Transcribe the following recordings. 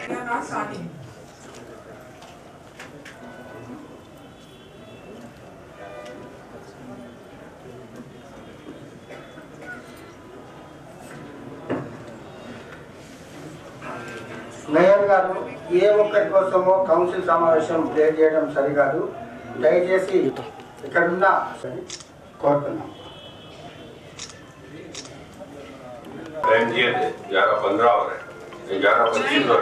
Mayor గారు ఏ ఒక్కరి కోసమో కౌన్సిల్ సమావేశం బ్రేక్ చేయడం సరికాదు. దయచేసి ఇక్కడున్న కోరుతున్నాం. 11:15 हो रहा है, 11:25 हो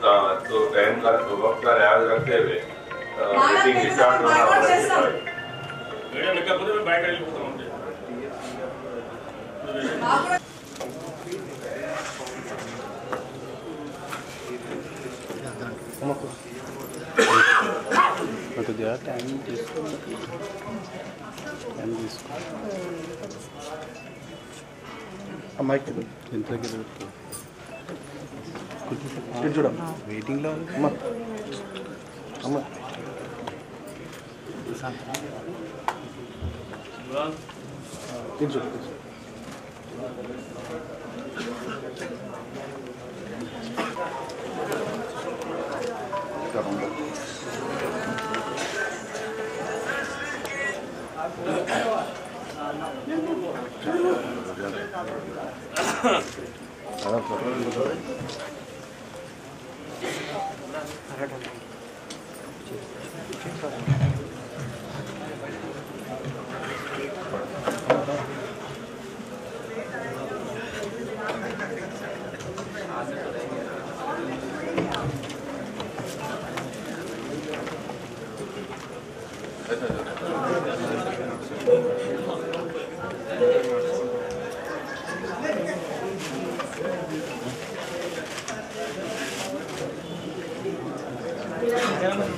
रहा है, तो टाइम का वक्त का लिहाज रखते हुए मीटिंग स्टार्ट होना వెయిటింగ్ లో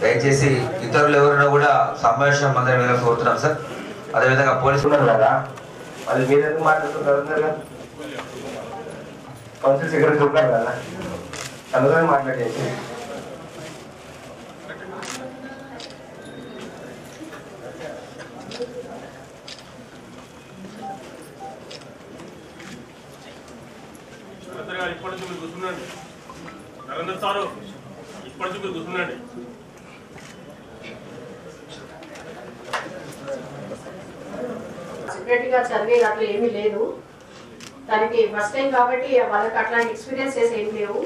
దయచేసి ఇతరులు ఎవరైనా కూడా సమావేశం మందిరం మీద కోరుతున్నాం సార్. అదేవిధంగా పోలీసులు ఉన్నారు కదా, అది మీరు ఎందుకు మాట్లాడుతున్నారు? కౌన్సిల్ సెక్రటరీ ఉంటారు కదా, అందుకని మాట్లాడేసి ఇప్పటి నుంచి మీరు కూర్చున్నాండి. నరేంద్ర సారు ఇప్పటి నుంచి మీరు కూర్చున్నాండి. సెక్రటరీ గారు చదివేది అట్లా ఏమీ లేదు. దానికి ఫస్ట్ టైం కాబట్టి వాళ్ళకి అట్లాంటి ఎక్స్పీరియన్సెస్ ఏమి లేవు.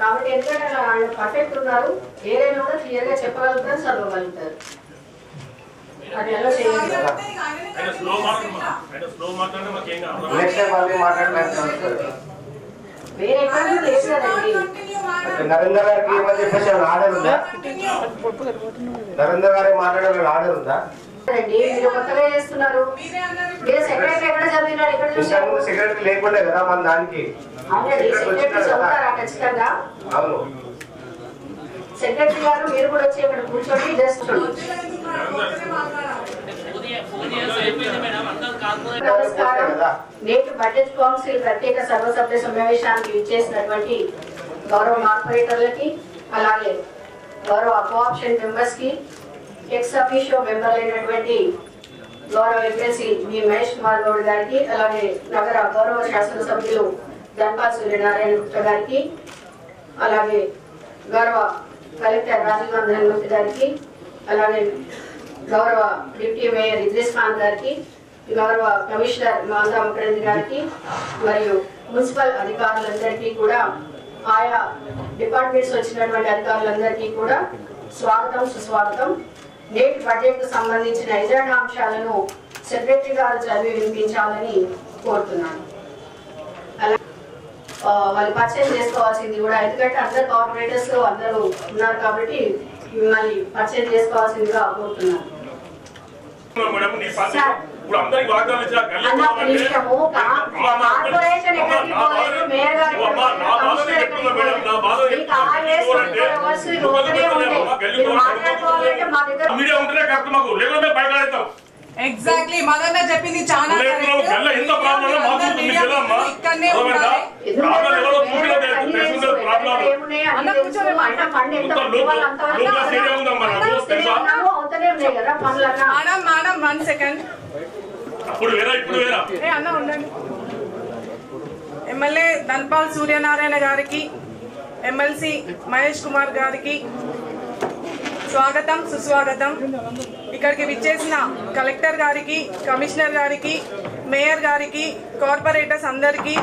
కాబట్టి ఎందుకంటే ఆయన పర్ఫెక్ట్ ఉన్నారు, ఏదైనా కూడా క్లియర్ గా చెప్పగలుగుతారు, చదవగలుగుతారు. అది ఎలా చేయాలి? వేరే ఎక్కడ లేదు కదండి. నరేంద్ర గారికి ఏమని చెప్పేసి ఆర్డర్ ఉందా? నరేంద్ర గారి మాట్లాడాలని ఆర్డర్ ఉందా? మీరు కొత్తగా చేస్తున్నారు. మీరు సెక్రటరీ ఎక్కడ చదివినారు? ఎక్కడ చూసారు? సెక్రటరీ లేకుండా కదా మన దానికి. సెక్రటరీ చదువుతారా ఖచ్చితంగా? అవును. సెక్రటరీ గారు మీరు కూడా వచ్చి ఇక్కడ కూర్చోండి. జస్ట్ నమస్కారం. నేటి బడ్జెట్ కౌన్సిల్ ప్రత్యేక సర్వసభ్య సమావేశానికి ఇచ్చేసినటువంటి గౌరవ కార్పొరేటర్లకి, అలాగే గౌరవ కోఆప్షన్ మెంబర్స్ కి, ఎక్స్ అఫీషియో మెంబర్ అయినటువంటి గౌరవ ఎమ్మెల్సీ బి మహేష్ కుమార్ గౌడ్ గారికి, అలాగే నగర గౌరవ శాసనసభ్యులు ధన్పాల్ సూర్యనారాయణ గుప్తా గారికి, అలాగే గౌరవ కలెక్టర్ రాజీవ్ గాంధీ గారికి, అలాగే గౌరవ డిప్యూటీ మేయర్ ఇద్రీస్ ఖాన్ గారికి, గౌరవ కమిషనర్ మాల్దా ముఖర్జీ గారికి, మరియు మున్సిపల్ అధికారులందరికీ కూడా, ఆయా డిపార్ట్మెంట్స్ వచ్చినటువంటి అధికారులందరికీ కూడా స్వాగతం, సుస్వాగతం. నేటి బడ్జెట్ కు సంబంధించిన ఎజెండా అంశాలను సెక్రటరీ గారు చదివి వినిపించాలని కోరుతున్నాను. వాళ్ళు పరిచయం చేసుకోవాల్సింది కూడా, ఎందుకంటే అందరు కార్పొరేటర్స్ అందరూ ఉన్నారు కాబట్టి మిమ్మల్ని పరిచయం చేసుకోవాల్సిందిగా కోరుతున్నాను. ఎగ్జాక్ట్లీ మదన్న చెప్పింది చాలా madam 1 second. MLA Dhanpal Suryanarayana గారికి, ఎమ్మెల్సీ మహేష్ కుమార్ గారికి స్వాగతం సుస్వాగతం. ఇక్కడికి విచ్చేసిన కలెక్టర్ గారికి, కమిషనర్ గారికి, మేయర్ గారికి, కార్పొరేటర్స్ అందరికీ,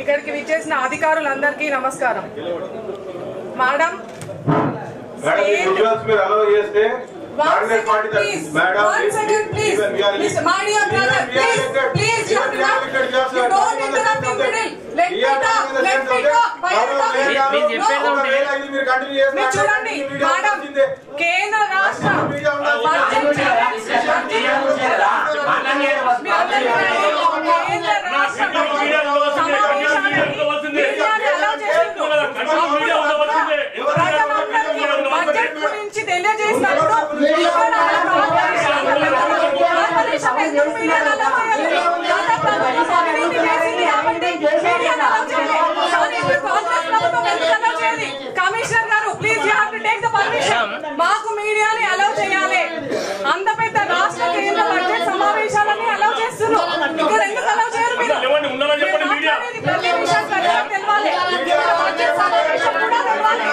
ఇక్కడికి విచ్చేసిన అధికారులందరికీ నమస్కారం. Madam One second, please. One second, please. My dear brother, please, you don't interrupt in middle. Let me talk. Why are you talking? మీరు చూడండి, మేడం, కేంద్ర రాష్ట్ర బడ్జెట్ గురించి తెలియజేసినప్పుడు కమిషనర్ గారు please you have to take the permission. మాకు మీడియాని allow చేయాలి. అంత పెద్ద రాష్ట్ర కేంద్ర బడ్జెట్ సమావేశాలని అలౌ చేస్తున్నారు. ఇక్కడ ఎందుకు అలౌ చేయరు? మీరు ప్రతి విషయం ప్రజలకు తెలవాలి. బడ్జెట్ సమావేశం కూడా తెలవాలి.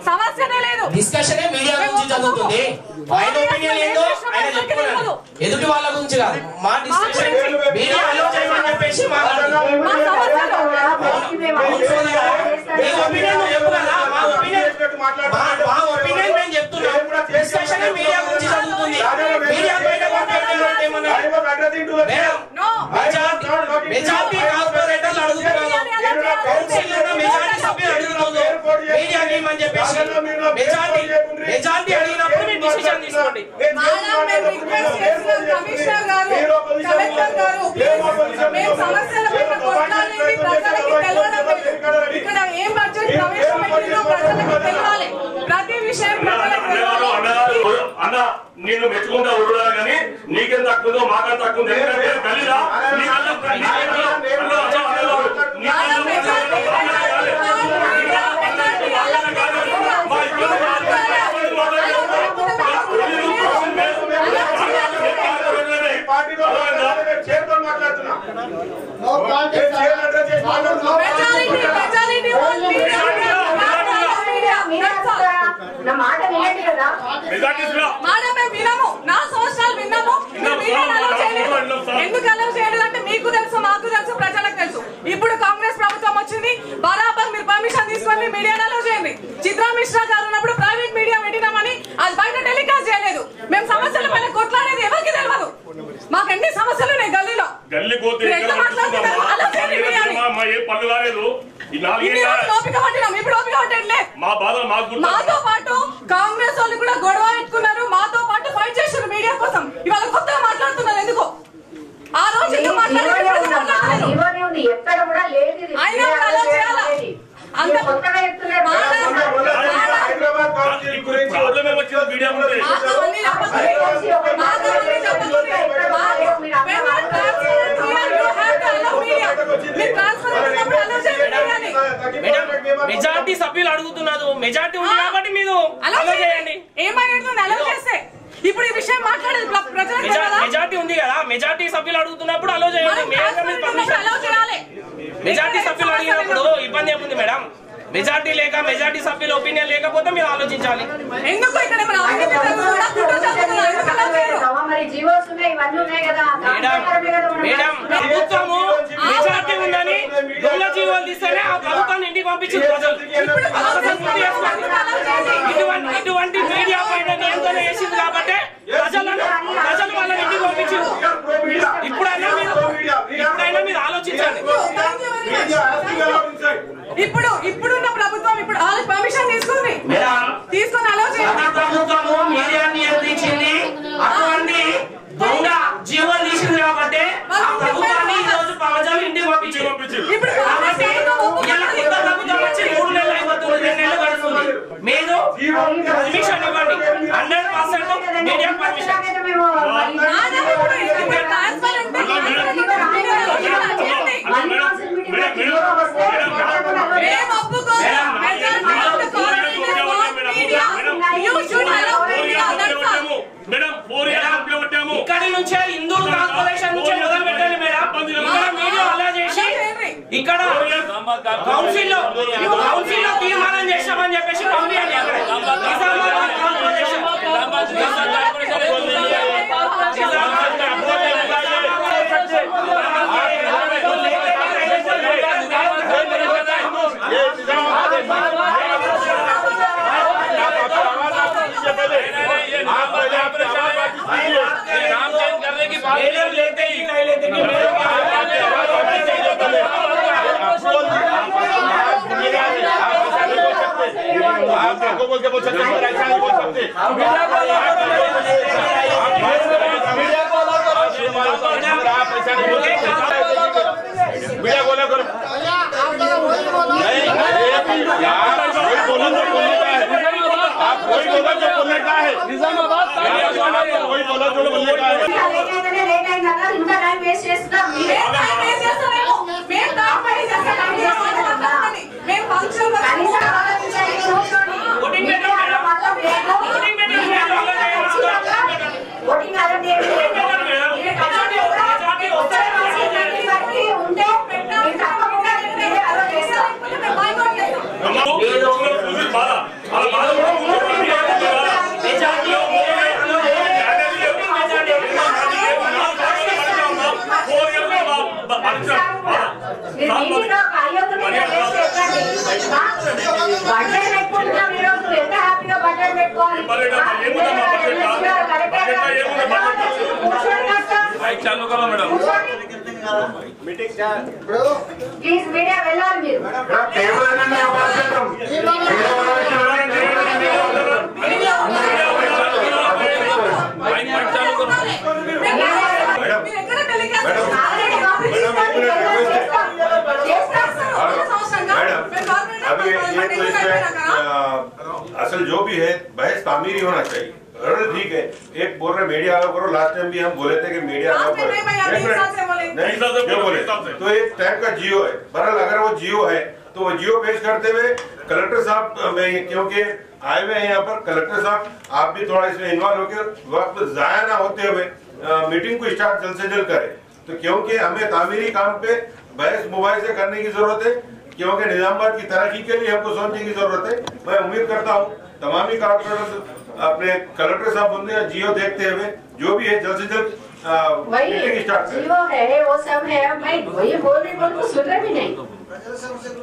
సమస్యనే లేదు. డిస్కషన్ మీడియా గురించి జరుగుతుంది. ఆయన ఒపీనియన్ ఏందో ఆయన చెప్పుకున్నాడు. ఎదుటి వాళ్ళ గురించి కాదు. మా డిస్కషన్ మీడియా అలో చేయమని చెప్పేసి మాట్లాడుతున్నాం. మీ ఒపీనియన్ చెప్పుకోవాలా? మా ఒపీనియన్ మేము చెప్తున్నాం. డిస్కషన్ మీడియా గురించి జరుగుతుంది. మీడియా బయట మెజారిటీ కార్పొరేటర్లు అడుగుతున్నారు. కౌన్సిల్ మెజారిటీ సభ్యులు అడుగుతున్నారు. మీడియా అని చెప్పేసి మెజారిటీ అడిగినప్పుడు మీరు డిసిషన్ తీసుకోండి. కమిషనర్ గారు, కలెక్టర్ గారు, మేము సమస్యల పైన కొట్లాడేది ప్రజలకి తెలవడం లేదు. ఇక్కడ ఏం బడ్జెట్ ప్రవేశపెట్టిందో ప్రజలకు తెలవాలి. ప్రతి విషయం ప్రజలకు తెలవాలి. అన్న నేను మెచ్చుకుంటా ఉరుడా కానీ నీకెంత తక్కువ మాకెంత తక్కువ. ఎందుకు అలౌ చేయలేదు అంటే మీకు తెలుసు, మాకు తెలుసు, ప్రజలకు తెలుసు. ఇప్పుడు కాంగ్రెస్ ప్రభుత్వం వచ్చింది, బరాబర్ మీరు పర్మిషన్ తీసుకొని మీడియాను అలౌ చేయండి. చిత్రా మిశ్రా గారు ఉన్నప్పుడు ప్రైవేట్ మీడియా పెట్టినామని అది బయట టెలికాస్ట్ చేయలేదు. మేము సమస్యల పైన కొట్లాడేది ఎవరికి తెలియదు. మాకు ఎన్ని సమస్యలు ఉన్నాయి గల్లీలో. మాతో పాటు కాంగ్రెస్ వాళ్ళు కూడా గొడవ పెట్టుకున్నారు, మాతో పాటు ఫైట్ చేశారు మీడియా కోసం. ఇవాళ కొత్తగా మాట్లాడుతున్నారు ఎందుకు? ఆ రోజు ఎందుకు మాట్లాడారు? అయినా అలా చేయాలి. అంత కొత్తగా చెప్తున్నారు. మెజారిటీ సభ్యులు అడుగుతున్నారు. మెజారిటీ ఉంది కాబట్టి మీరు అలౌ చేయండి. ఏమైనా అలౌ చేస్తే ఇప్పుడు ఈ విషయం మాట్లాడేది మెజారిటీ ఉంది కదా. మెజారిటీ సభ్యులు అడుగుతున్నప్పుడు అలౌ చేయండి. మెజారిటీ సభ్యులు అడిగినప్పుడు ఇబ్బంది ఏముంది మేడం? మెజారిటీ లేక మెజారిటీ సభ్యుల ఒపీనియన్ లేకపోతే మీరు ఆలోచించాలి. ఎందుకు ఇక్కడ మేడం ప్రభుత్వము మెజారిటీ ఉందని దొంగ జీవోలు తీస్తేనే ఆ ప్రభుత్వాన్ని ఇంటికి పంపించింది ప్రజలు. ఇటువంటి మీడియా పైన నియంత్రణ వేసింది కాబట్టి ప్రజలు వాళ్ళని ఇంటికి పంపించింది. ఇప్పుడైనా మీరు ఆలోచించండి. ఇప్పుడున్న ప్రభుత్వం ఇప్పుడు పర్మిషన్ తీసుకొని అలౌ చేయండి. ప్రభుత్వము మీడియా నియంత్రించింది. అటువంటి దొంగ జీవోలు తీసింది కాబట్టి ఆ ప్రభుత్వాన్ని ఈ రోజు ప్రజలు ఇంటికి పంపించారు. ప్రభుత్వం వచ్చి 3 నెలలు అయిపోతుంది, 2 నెలలు గడుస్తుంది. మీరు పర్మిషన్ ఇవ్వండి. 100% మీడియా పర్మిషన్. మేము ఒప్పుకోము. ఇక్కడ కౌన్సిల్ లో తీర్మానం చేశామని చెప్పేసి పంపించండి. నిజామాబాద్ కార్పొరేషన్ बोल के बोल सकते हैं, ऐसा नहीं बोल सकते। आप ऐसा नहीं बोल सकते, मीडिया बोला करो। आप कोई बोला जो बोलने का है, निजामाबाद कोई बोला जो बोलने का है। ఇంత టైం వేస్ట్ చేస్తున్నాం. चालू करो मैडम मीटिंग प्लीज मीडिया వెళ్ళాలి మీరు असल जो भी है बहस तामीरी होना चाहिए। ठीक है, एक बोल रहे मीडिया अलाउ करो। लास्ट टाइम भी हम बोले थे कि मीडिया अलाउ करो, नहीं बोले तो एक टाइप का जियो है। बहरहाल अगर वो जियो है तो वो जियो पेश करते हुए कलेक्टर साहब क्योंकि आए हुए हैं यहाँ पर, कलेक्टर साहब आप भी थोड़ा इसमें इन्वॉल्व होकर वक्त जाया ना होते हुए मीटिंग को स्टार्ट जल्द से जल्द करें। तो क्योंकि हमें तामीरी काम पे बहस मोबाइल से करने की जरूरत है, क्योंकि निजामाबाद की तरक्की के लिए हमको सोचने की जरूरत है। मैं उम्मीद करता हूँ तमाम ही कारपोरेटर अपने कलेक्टर साहब बंदे या जियो देखते हुए जो भी है जल्द से जल्द मीटिंग स्टार्ट करें। जियो है वो सब है, मैं वही बोल रही हूँ, सुन रहे भी नहीं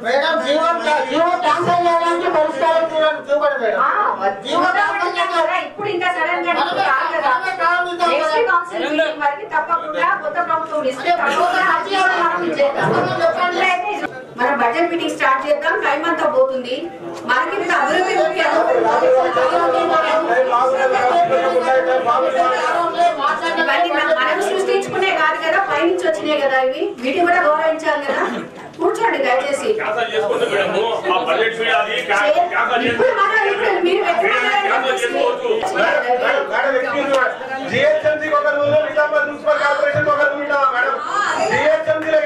మేడం జీవన్ క్యాన్సల్ చేయడానికి పరిష్కారం చూడండి మేడం. ఇప్పుడు ఇంకా సడన్ గా తప్పకుండా కొత్త ప్రభుత్వం ఇస్తే మన బడ్జెట్ మీటింగ్ స్టార్ట్ చేద్దాం. టైం అంతా పోతుంది, మనకి ఇంత అభివృద్ధి మనం సృష్టించుకునే కాదు కదా, పైనుంచి వచ్చినాయి కదా ఇవి, వీటిని కూడా గౌరవించాలి కదా. కూర్చోండి దయచేసి. జిహెచ్ఎంసీ ఒక రూల్, నిజామాబాద్ మున్సిపల్ కార్పొరేషన్ ఒక రూల్ మేడం. జిహెచ్ఎంసీ లో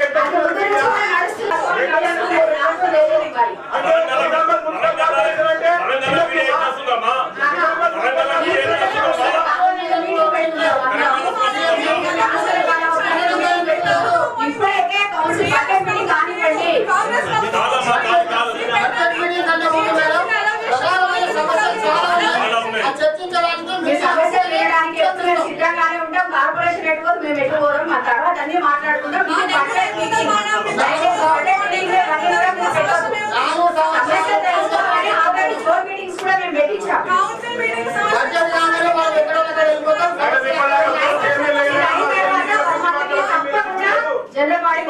సిద్ధంగానే ఉంటాం. కార్పొరేషన్ ఎట్టుకోదు, మేము ఎట్టుకోవడం మా తర్వాత అన్ని మాట్లాడుకుంటాం. జోన్ మీటింగ్స్ కూడా మేము పెట్టించాం. జనరల్ బాడీ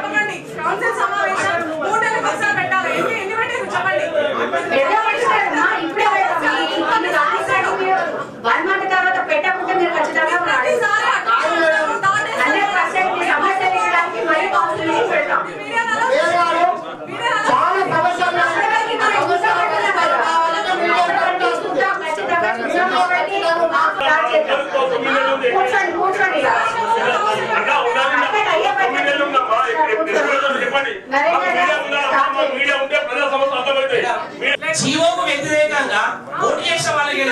చెప్పండి. కౌన్సిల్ సమావేశం 3 నెలలకు ఒకసారి పెట్టాలి. ఎన్ని పెట్టారు చెప్పండి. ఇప్పుడే 1 మంత్ తర్వాత పెట్టకుంటే మీరు ఖచ్చితంగా సమస్యలు ఇవ్వడానికి మరీ కౌన్సిలింగ్ పెడతాం. కూర్చోండి కూర్చోండి. జీవోకు వ్యతిరేకంగా ఓటు చేసిన వాళ్ళకి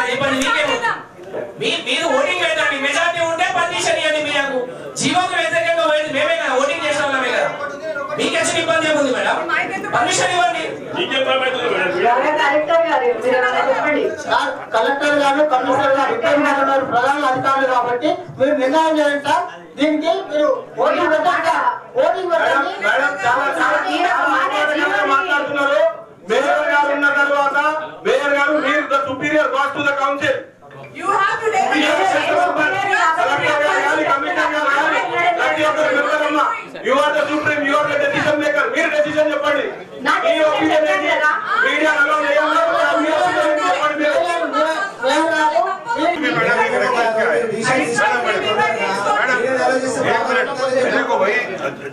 మీరు ఓటింగ్ పెట్టండి, మెజార్టీ ఉంటే పర్మిషన్ ఇవ్వండి. మీకు జీవోకు వ్యతిరేకంగా పోయింది మేమే కదా, ఓటింగ్ చేసిన వాళ్ళమే కదా. మీకు వచ్చిన ఇబ్బంది ఏముంది మేడం? పర్మిషన్ ఇవ్వండి. కలెక్టర్ గారు కమిషనర్ గారు ఇద్దరు ప్రధాన అధికారులు కాబట్టి మీరు నిర్ణయం చేయండి సార్. దీనికి మీరు ఓటింగ్ పెట్టండి. ఓటింగ్ పెట్టండి. మాట్లాడుతున్నారు. మేయర్ గారు ఉన్న తర్వాత మేయర్ గారు మీరు the superior boss to the council. You have to take You are the supreme, you are the decision maker. మీరు decision చెప్పండి. మీ opinion ఏంటి? మీడియా అలో చేయాలి. మీ opinion ఏంటి చెప్పండి మీరు. मेरे को भाई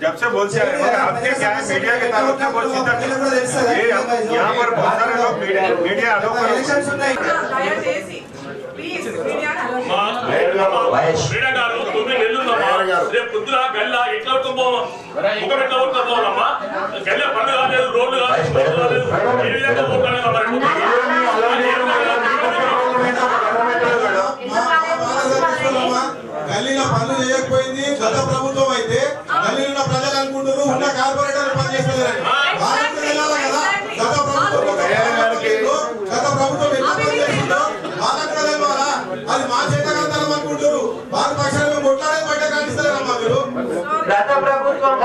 जब से बोलते आ रहे हैं आपके क्या है मीडिया के तरफ से बहुत सीधा ये यहाँ पर बहुत सारे लोग मीडिया अलो करो రేపు పొద్దున గల్ల ఎట్లా పోమా ముఖం ఎట్లా పోవాలమ్మా గల్ల పండుగ కాలేదు రోడ్లు కాలేదు ఏ విధంగా గల్లీలో పనులు చేయకపోయింది గత ప్రభుత్వం అయితే. గల్లీలో ప్రజలు అనుకుంటున్నారు ఉన్న కార్పొరేటర్లు పనిచేస్తలేరని. వాళ్ళకి తెలియాలి కదా గత ప్రభుత్వం ఎట్లా పనిచేస్తుందో వాళ్ళకి తెలియాలా. అది మా చేతకాంతాలు అనుకుంటారు. వారి పక్షాలు కొట్లాడే బయట కానిస్తారమ్మా మీరు. గత ప్రభుత్వం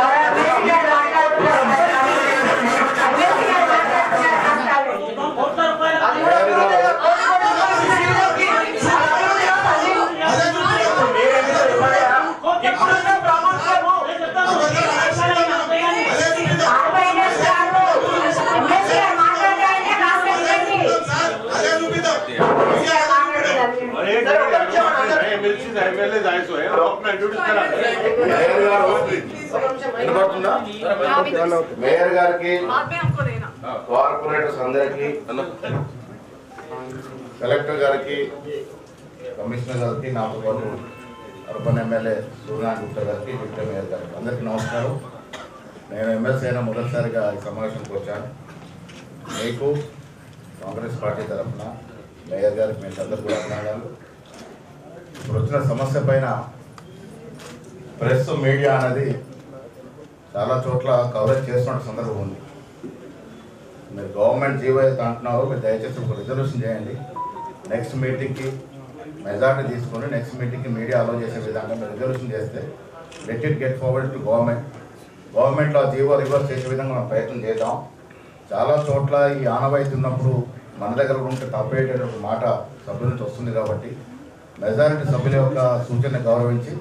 మేయర్ గారికి కార్పొరేటర్స్ అందరికి కలెక్టర్ గారికి కమిషనర్ గారికి నాతో పాటు అర్బన్ ఎమ్మెల్యే సూర్యనారాయణ గుప్తా గారికి డిప్యూటీ మేయర్ గారికి అందరికీ నమస్కారం. నేను ఎమ్మెల్సీ అయినా మొదటిసారిగా ఈ సమావేశానికి వచ్చాను. మీకు కాంగ్రెస్ పార్టీ తరఫున మేయర్ గారికి మేము అందరూ కూడా అభినందనలు. ఇప్పుడు వచ్చిన సమస్య పైన ప్రెస్ మీడియా అనేది చాలా చోట్ల కవరేజ్ చేస్తున్న సందర్భం ఉంది. మీరు గవర్నమెంట్ జీవో అయితే అంటున్నారు, మీరు దయచేసి ఒక రిజల్యూషన్ చేయండి. నెక్స్ట్ మీటింగ్కి మెజార్టీ తీసుకొని నెక్స్ట్ మీటింగ్కి మీడియా అలో చేసే విధంగా మీరు రిజల్యూషన్ చేస్తే let it get forward to గవర్నమెంట్లో జీవో రివర్స్ చేసే విధంగా మనం ప్రయత్నం చేద్దాం. చాలా చోట్ల ఈ ఆనవాయితీ ఉన్నప్పుడు మన దగ్గర ఉంటే తప్పేట మాట సభ్యుల నుంచి వస్తుంది కాబట్టి మెజారిటీ సభ్యుల యొక్క సూచన గౌరవించి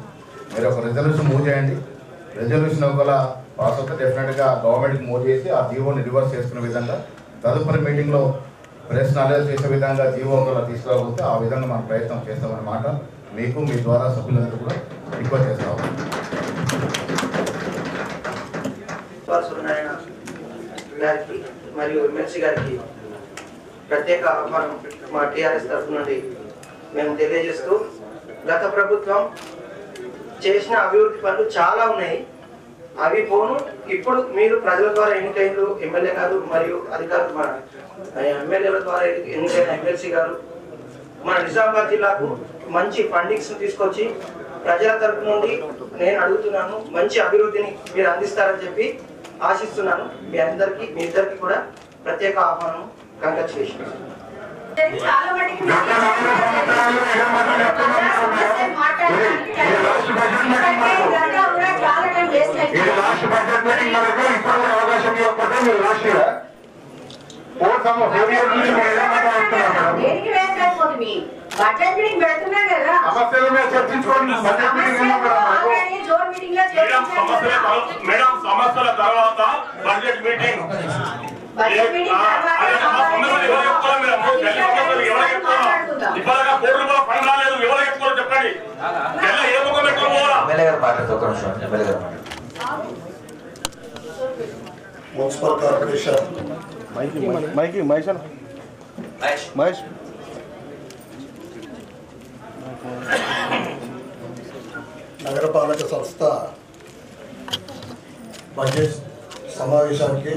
మీరు ఒక రిజల్యూషన్ మూవ్ చేయండి. రిజల్యూషన్ ఒకవేళ పాస్ అవుతే డెఫినెట్గా గవర్నమెంట్కి మూవ్ చేసి ఆ జీవోని రివర్స్ చేసుకునే విధంగా తదుపరి మీటింగ్లో ప్రెస్ నాలెడ్జ్ చేసే విధంగా జీవో ఒకవేళ తీసుకురాకపోతే ఆ విధంగా మనం ప్రయత్నం చేస్తామన్నమాట. మీకు మీ ద్వారా సభ్యులందరూ కూడా రిక్వెస్ట్ చేస్తాము. సూర్యనారాయణ గారికి మరియు ఎమ్మెల్సీ గారికి ప్రత్యేక ఆహ్వానం మా టీఆర్ఎస్ తరఫు నుండి మేము తెలియజేస్తూ, గత ప్రభుత్వం చేసిన అభివృద్ధి పనులు చాలా ఉన్నాయి. అవి పోను ఇప్పుడు మీరు ప్రజల ద్వారా ఎన్నికైన ఎమ్మెల్యే గారు మరియు అధికారులు మన ఎమ్మెల్యేల ద్వారా ఎన్నికైన ఎమ్మెల్సీ గారు మన నిజామాబాద్ జిల్లాకు మంచి ఫండింగ్స్ తీసుకొచ్చి ప్రజల తరఫు నుండి నేను అడుగుతున్నాను, మంచి అభివృద్ధిని మీరు అందిస్తారని చెప్పి ఆశిస్తున్నాను. మీ ఇద్దరికి కూడా ప్రత్యేక ఆహ్వానం. కంగ్రాచులేషన్స్. చాలా మటుకు దేనికి వేస్ట్ అయిపోతుంది. బడ్జెట్ మీటింగ్ పెడుతున్నాం కదా, జోన్ మీటింగ్ లో మేడం సమస్యల తర్వాత budget meeting municipal corporation Mahesh నగరపాలక సంస్థ బడ్జెట్ సమావేశానికి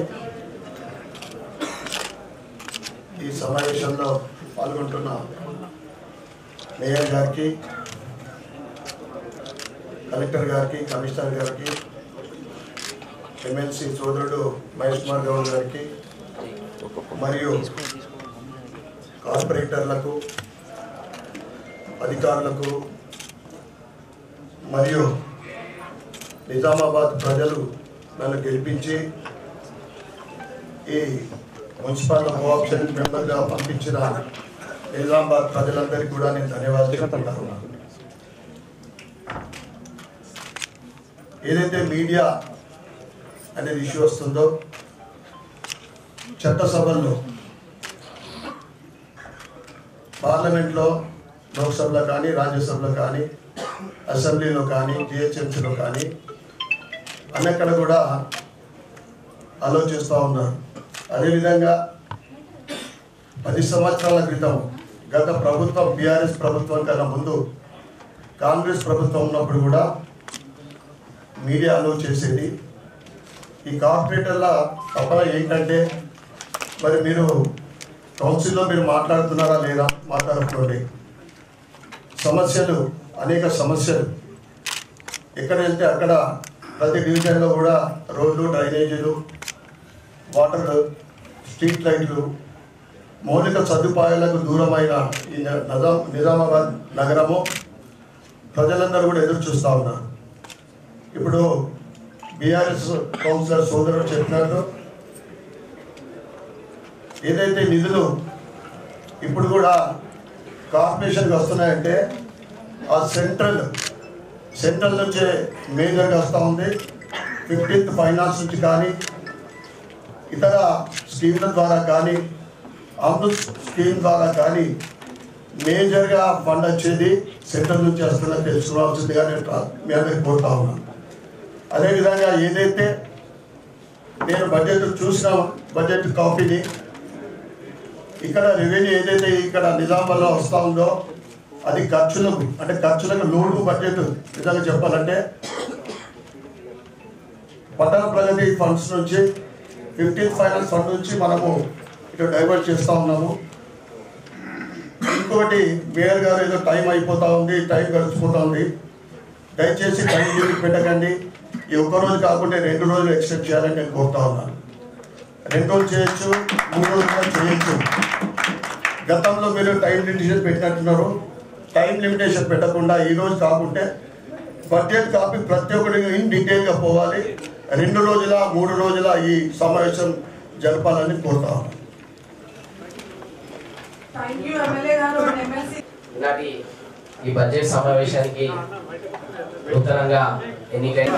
ఈ సమావేశంలో పాల్గొంటున్న మేయర్ గారికి, కలెక్టర్ గారికి, కమిషనర్ గారికి, ఎమ్మెల్సీ సోదరుడు మహేష్ కుమార్ గౌడ్ గారికి మరియు కార్పొరేటర్లకు, అధికారులకు మరియు నిజామాబాద్ ప్రజలు నన్ను గెలిపించి ఈ మున్సిపల్ కోఆప్షన్ మెంబర్గా పంపించిన నిజామాబాద్ ప్రజలందరికీ కూడా నేను ధన్యవాదాలు చెప్తున్నాను. ఏదైతే మీడియా అనేది ఇష్యూ వస్తుందో చట్టసభల్లో, పార్లమెంట్లో, లోక్సభలో కానీ, రాజ్యసభలో కానీ, అసెంబ్లీలో కానీ, జిహెచ్ఎంసీలో కానీ అన్నక్కడ కూడా ఆలోచిస్తూ ఉన్నారు. అదేవిధంగా 10 సంవత్సరాల క్రితం గత ప్రభుత్వం, బీఆర్ఎస్ ప్రభుత్వం కన్నా ముందు కాంగ్రెస్ ప్రభుత్వం ఉన్నప్పుడు కూడా మీడియా అలో చేసేది. ఈ కార్పొరేటర్ల తపన ఏంటంటే, మరి మీరు కౌన్సిల్లో మీరు మాట్లాడుతున్నారా లేదా, మాట్లాడుకోండి. సమస్యలు, అనేక సమస్యలు ఎక్కడ వెళ్తే అక్కడ ప్రతి డివిజన్లో కూడా రోడ్లు, డ్రైనేజీలు, వాటర్, స్ట్రీట్ లైట్లు, మౌలిక సదుపాయాలకు దూరమైన ఈ నిజామాబాద్ నగరము ప్రజలందరూ కూడా ఎదురు చూస్తూ ఉన్నారు. ఇప్పుడు బీఆర్ఎస్ కౌన్సిలర్ సోదరుడు చెప్పినట్టు ఏదైతే నిధులు ఇప్పుడు కూడా కార్పొరేషన్కి వస్తున్నాయంటే ఆ సెంట్రల్ నుంచే మేజర్గా వస్తూ ఉంది. 15th ఫైనాన్స్ నుంచి కానీ, ఇతర స్కీమ్ల ద్వారా కానీ, అమృత్ స్కీమ్ ద్వారా కానీ మేజర్గా ఫండ్ వచ్చేది సెంట్రల్ నుంచి వస్తుందని తెలుసుకోవాల్సిందిగా నేను మీ అందరికి కోరుతా ఉన్నాను. అదేవిధంగా ఏదైతే నేను బడ్జెట్ కాపీని ఇక్కడ రెవెన్యూ ఏదైతే ఇక్కడ నిజామాబాద్లో వస్తూ ఉందో అది ఖర్చులకు లోటు బడ్జెట్. నిజంగా చెప్పాలంటే పట్టణ ప్రగతి ఫండ్స్ నుంచి 15th ఫైనాన్స్ ఫండ్ నుంచి మనము ఇక్కడ డైవర్ట్ చేస్తూ ఉన్నాము. ఇంకొకటి మేయర్ గారు ఏదో టైం అయిపోతూ ఉంది, టైం గడిచిపోతూ ఉంది. దయచేసి టైం లిమిట్ పెట్టకండి. ఈ ఒక్కరోజు కాకుండా 2 రోజులు ఎక్స్టెండ్ చేయాలని నేను కోరుతా ఉన్నాను. 2 రోజులు చేయొచ్చు, 3 రోజులు కూడా చేయొచ్చు. గతంలో మీరు టైం లిమిటేషన్ పెట్టినట్టున్నారు. టైం లిమిటేషన్ పెట్టకుండా ఈరోజు కాకుంటే బడ్జెట్ కాపీ ప్రతి ఒక్కరికి ఇన్ డీటెయిల్గా పోవాలి. 2 రోజుల 3 రోజుల ఈ సమావేశం జరపాలని కోరుతా ఉన్నాను. ఈనాటి ఈ బడ్జెట్ సమావేశానికి నూతనంగా ఎన్నికైన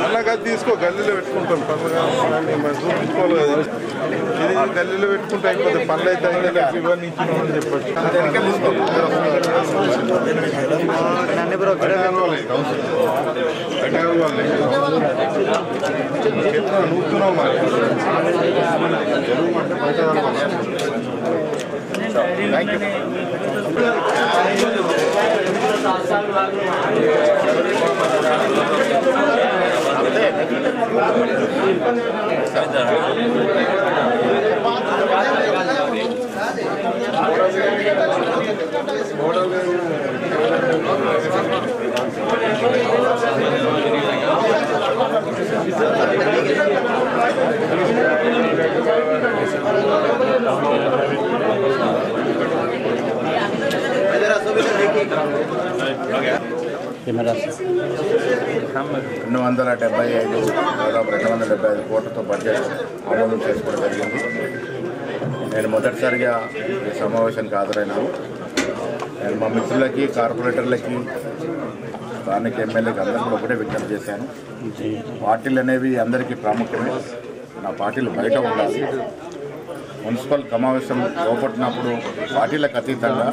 అలాగా తీసుకో, గల్లీలో పెట్టుకుంటాం. పనులు చూపించుకోవాలి కదా, ఇది గల్లీలో పెట్టుకుంటే అయిపోతుంది. పనులు అయితే ఇవన్నీ ఇచ్చినామని చెప్పచ్చు. నూతున్నావు మరి జరుగు అంటే బయట థ్యాంక్ యూ. మోడల్ 275 దాదాపు 275 కోట్లతో బడ్జెట్ ఆమోదం చేసుకోవడం జరిగింది. నేను మొదటిసారిగా ఈ సమావేశానికి హాజరైనాను. నేను మా మిత్రులకి, కార్పొరేటర్లకి, స్థానిక ఎమ్మెల్యేకి అందరికీ ఒకటే విజ్ఞప్తి చేశాను. పార్టీలు అనేవి అందరికీ ప్రాముఖ్యమే. నా పార్టీలు బయట ఉండాలి. మున్సిపల్ సమావేశం చేపట్టినప్పుడు పార్టీలకు అతీతంగా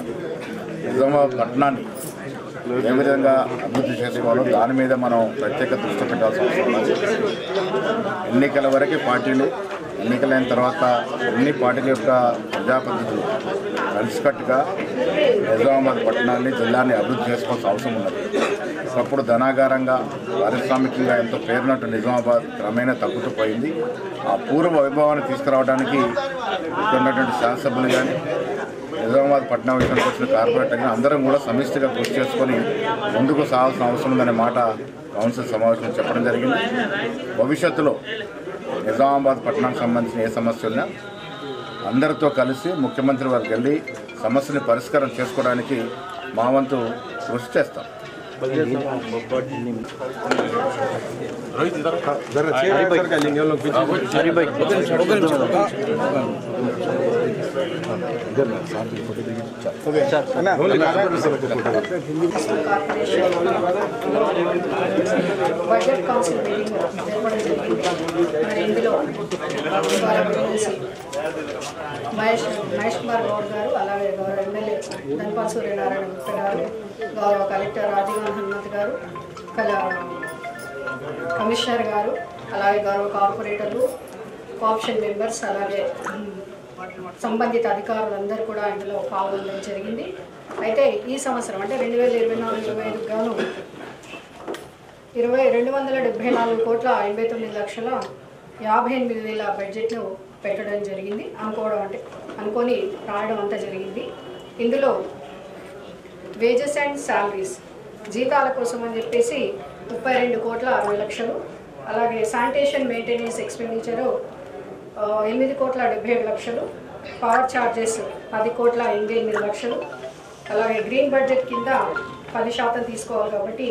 నిజామాబాద్ పట్టణాన్ని ఏ విధంగా అభివృద్ధి చేసుకోవాలో దాని మీద మనం ప్రత్యేక దృష్టి పెట్టాల్సిన అవసరం ఉంది. ఎన్నికల వరకు పార్టీలు, ఎన్నికలైన తర్వాత అన్ని పార్టీల యొక్క ప్రజాప్రతినిధులు కలిసికట్టుగా నిజామాబాద్ పట్టణాన్ని, జిల్లాని అభివృద్ధి చేసుకోవాల్సిన అవసరం ఉన్నది. ఒకప్పుడు ధనాగారంగా, పారిశ్రామికంగా ఎంతో పేరున్నట్టు నిజామాబాద్ క్రమేణా తగ్గుతూ పోయింది. ఆ పూర్వ వైభవాన్ని తీసుకురావడానికి ఇక్కడ ఉన్నటువంటి శాసనసభ్యులు కానీ, నిజామాబాద్ పట్టణం విషయానికి వచ్చిన కార్పొరేటర్ కానీ అందరం కూడా సమిష్టిగా కృషి చేసుకొని ముందుకు సాగాల్సిన అవసరం ఉందనే మాట కౌన్సిల్ సమావేశంలో చెప్పడం జరిగింది. భవిష్యత్తులో నిజామాబాద్ పట్టణానికి సంబంధించిన ఏ సమస్య ఉన్నా అందరితో కలిసి ముఖ్యమంత్రి వారికి వెళ్ళి సమస్యని పరిష్కారం చేసుకోవడానికి మా వంతు కృషి చేస్తాం. బడ్జెట్ కౌన్సిల్ మీటింగ్ జరపడం జరిగింది. మరి ఇందులో మహేష్ కుమార్ గౌడ్ గారు, అలాగే గౌరవ ఎమ్మెల్యే ధన్పాల్ సూర్యనారాయణ గుప్తా గారు, గౌరవ కలెక్టర్ రాజీవ్ హనుమంత్ గారు, కమిషనర్ గారు, అలాగే గౌరవ కార్పొరేటర్లు, కోఆప్షన్ మెంబర్స్, అలాగే సంబంధిత అధికారులందరూ కూడా ఇందులో పాల్గొనడం జరిగింది. అయితే ఈ సంవత్సరం అంటే 2024-25 గాను 274 కోట్ల 89,58,000 బడ్జెట్ను పెట్టడం జరిగింది. అనుకొని రాయడం అంతా జరిగింది. ఇందులో వేజెస్ అండ్ శాలరీస్, జీతాల కోసం అని చెప్పేసి 32 కోట్ల 60 లక్షలు, అలాగే శానిటేషన్ మెయింటెనెన్స్ ఎక్స్పెండిచరు 8 కోట్ల 77 లక్షలు, పవర్ ఛార్జెస్ 10 కోట్ల 88 లక్షలు, అలాగే గ్రీన్ బడ్జెట్ కింద 10% తీసుకోవాలి కాబట్టి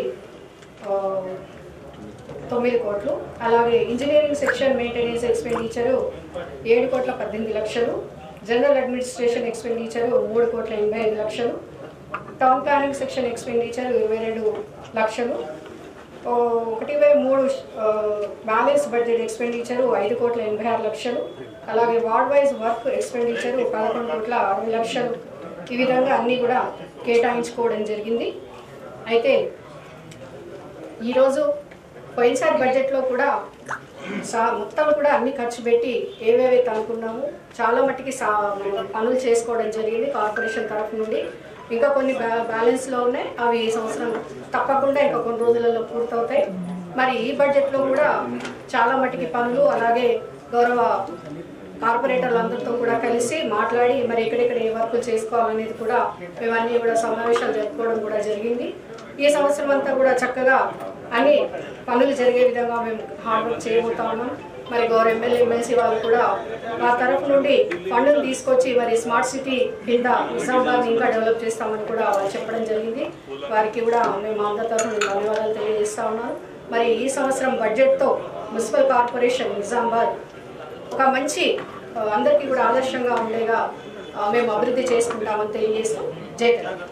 9 కోట్లు, అలాగే ఇంజనీరింగ్ సెక్షన్ మెయింటెనెన్స్ ఎక్స్పెండిచరు 7 కోట్ల 18 లక్షలు, జనరల్ అడ్మినిస్ట్రేషన్ ఎక్స్పెండిచరు 3 కోట్ల 85 లక్షలు, టౌన్ ప్లానింగ్ సెక్షన్ ఎక్స్పెండిచర్ 22 లక్షలు, 1/3 బ్యాలెన్స్ బడ్జెట్ ఎక్స్పెండిచరు 5 కోట్ల 86 లక్షలు, అలాగే వార్డ్ వైజ్ వర్క్ ఎక్స్పెండిచరు 11 కోట్ల 60 లక్షలు. ఈ విధంగా అన్నీ కూడా కేటాయించుకోవడం జరిగింది. అయితే ఈరోజు పోయినసారి బడ్జెట్లో కూడా మొత్తం కూడా అన్ని ఖర్చు పెట్టి ఏవేవైతే అనుకున్నాము చాలా మట్టికి పనులు చేసుకోవడం జరిగింది కార్పొరేషన్ తరఫు నుండి. ఇంకా కొన్ని బ్యాలెన్స్లో ఉన్నాయి, అవి ఈ సంవత్సరం తప్పకుండా ఇంకా కొన్ని రోజులలో పూర్తవుతాయి. మరి ఈ బడ్జెట్లో కూడా చాలా మట్టికి పనులు, అలాగే గౌరవ కార్పొరేటర్లు అందరితో కూడా కలిసి మాట్లాడి మరి ఎక్కడెక్కడ ఏ వర్కులు చేసుకోవాలనేది కూడా మేమన్నీ కూడా సమావేశాలు జరుపుకోవడం కూడా జరిగింది. ఈ సంవత్సరం అంతా కూడా చక్కగా అన్ని పనులు జరిగే విధంగా మేము హార్డ్ వర్క్ చేయబోతా ఉన్నాం. మరి గౌరవ ఎమ్మెల్యే ఎమ్మెల్సీ వాళ్ళు కూడా మా తరఫు నుండి ఫండ్ను తీసుకొచ్చి మరి స్మార్ట్ సిటీ కింద నిజామాబాద్ని ఇంకా డెవలప్ చేస్తామని కూడా వాళ్ళు చెప్పడం జరిగింది. వారికి కూడా మేము అందరి తరఫున ధన్యవాదాలు తెలియజేస్తా ఉన్నాను. మరి ఈ సంవత్సరం బడ్జెట్తో మున్సిపల్ కార్పొరేషన్ నిజామాబాద్ ఒక మంచి అందరికీ కూడా ఆదర్శంగా ఉండేగా మేము అభివృద్ధి చేసుకుంటామని తెలియజేస్తాం. జై తెలంగాణ.